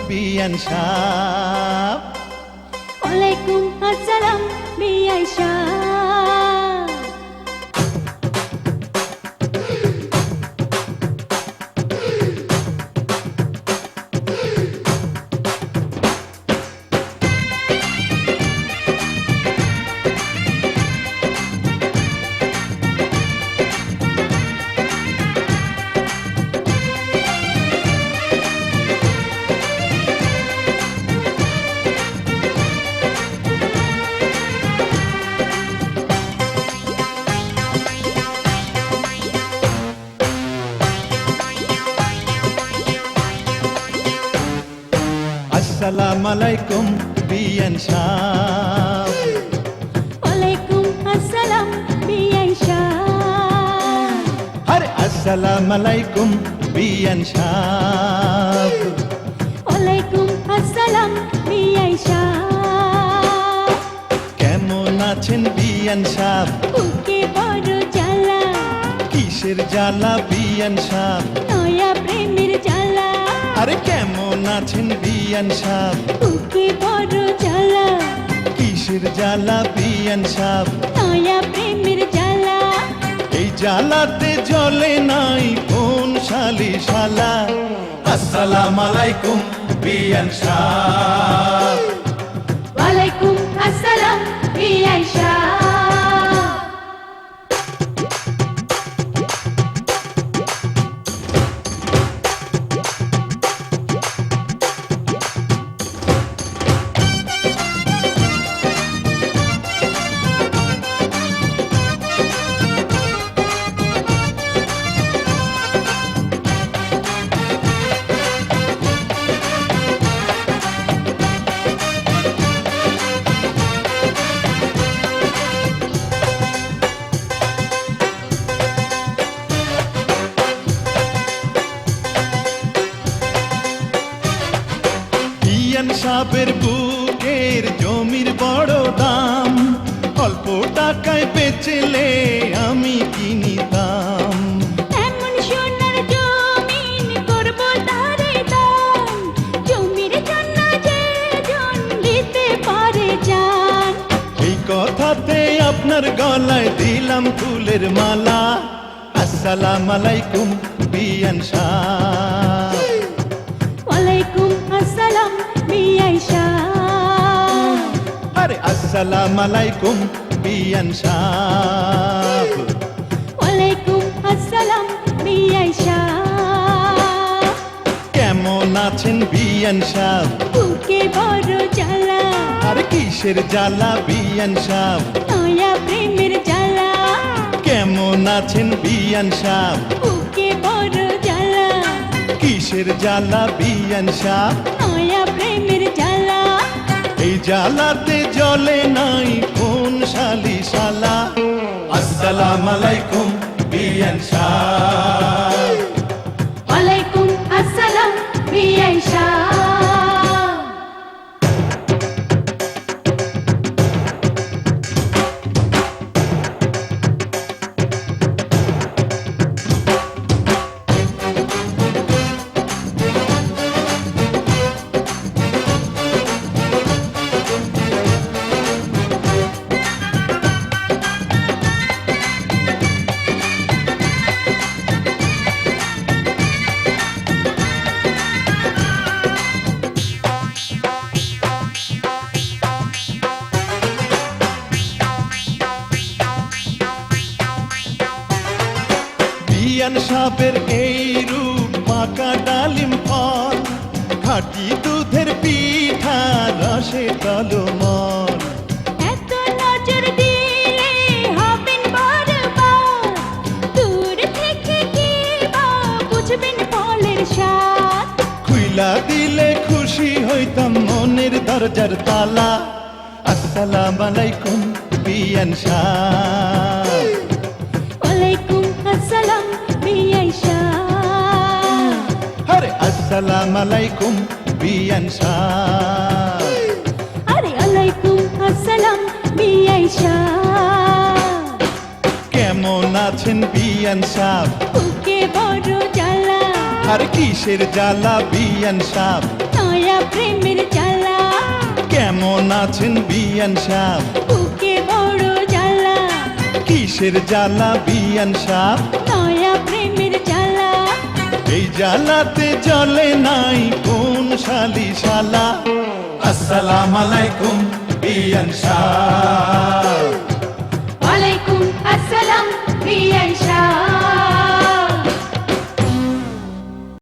বিয়ান সাহেব। ওয়ালাইকুম আসসালাম বিআই সাহেব। আসসালামু আলাইকুম বিয়ান সাহেব। ওয়ালাইকুম আসসালাম বিআই সাহেব। আরে আসসালামু আলাইকুম বিয়ান সাহেব। ওয়ালাইকুম আসসালাম বিআই সাহেব। কেমন আছেন বিয়ান সাহেব? বুকে বড় জ্বালা, কিসের জ্বালা বিয়ান সাহেব? নয়া প্রেমের জ্বালা। আরে কেমন আছেন বিয়ান সাহেব? বুকে বড় জ্বালা, কিসের জ্বালা বিয়ান সাহেব? নয়া প্রেমের জ্বালা। এই জ্বালাতে জ্বলে নাই কোন শালি শালা। আসসালামু আলাইকুম বিয়ান সাহেব। ওয়ালাইকুম আসসালাম বিআই সাহেব। বিয়ান সাহেবের বুকের জমির বড় দাম, অল্প টাকায় বেচলে আমি কিনিতাম। এমন সোনার জমিন করব তারে দান, জমির জন্য যে জন দিতে পারে জান। এই কথাতে আপনার গলায় দিলাম ফুলের মালা। আসসালামু আলাইকুম বিয়ান সাহেব। ওয়ালাইকুম আসসালাম বিআই সাহেব। আরে আসসালামু আলাইকুম বিয়ান সাহেব। ওয়ালাইকুম আসসালাম বিআই সাহেব। কেমন আছেন বিয়ান সাহেব? বুকে বড় জ্বালা, আর কিসের জ্বালা বিয়ান সাহেব? নয়া প্রেমের জ্বালা। কেমন আছেন বিয়ান সাহেব? বুকে বড় জ্বালা, কিসের জ্বালা বিয়ান সাহেব? নয়া প্রেমের জ্বালা। এই জ্বালাতে জ্বলে নাই কোন শালি শালা। আসসালামু আলাইকুম বিয়ান সাহেব। ওয়ালাইকুম আসসালাম বিআই সাহেব। বিয়ান সাহেবের এই রূপ পাকা ডালিম ফল, খাঁটি দুধের পিঠা রসে টলমল। এত নজর দিলে হবেন বারবার, দূর থেকে কি বা বুঝবেন ফলের স্বাদ। খুইলা দিলে খুশি হইতাম মনের দরজার তালা। আসসালামু আলাইকুম বিয়ান সাহেব। ওয়ালাইকুম আসসালাম বিআই সাহেব। আরে আসসালামু আলাইকুম বিয়ান সাহেব। আরে ওয়ালাইকুম আসসালাম বিআই সাহেব। কেমন আছেন বিয়ান সাহেব? বুকে বড় জ্বালা, আর কিসের জ্বালা বিয়ান সাহেব? নয়া আছেন বিয়ান সাহ? বুকে বড় জ্বালা, কিসের জ্বালা বিয়ান সাহ? নয়া প্রেমের জ্বালা। এই জ্বালাতে জ্বলে নাই কোন শালি শালা। আসসালামু আলাইকুম বিয়ান সাহ।